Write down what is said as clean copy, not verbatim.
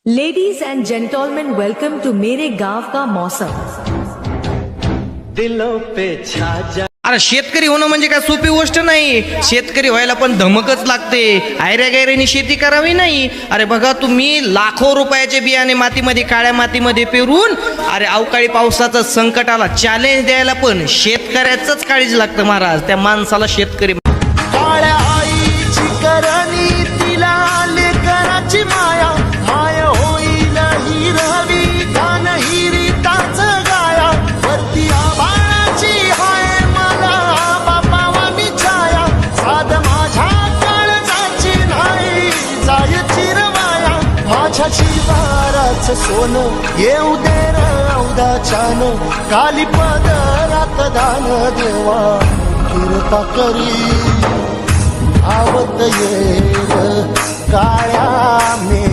Ladies and gentleman welcome to मेरे गांव का मौसम। दिलों पे छा जा। अरे शेतकरी होणं म्हणजे काय सोपी गोष्ट नाही. शेतकरी व्हायला पण धमकच लागते. आयऱ्या गायऱ्यानी शेती करावी नाही. अरे बघा तुम्ही लाखो रुपयाचे बियाणे मातीमध्ये काळ्या मातीमध्ये पेरून अरे अवकाळी पावसाचं संकट आला चॅलेंज द्यायला पण शेतकऱ्याचंच काळीज लागतं महाराज. त्या माणसाला शेतकरी. काळ्या आईची करणी तिला लेकराची माया माय होईल हिरवी गान हिरीताच गाया वरती आभाळाची हाय मला बापावानी छाया साध माझ्या काळजाची नाही जाय चिरवाया माझ्या शिवाराच सोनं येऊ दे रौदाच्यान काली पदरात दान देवा कीर्ता करी आवत येर काळ्या मे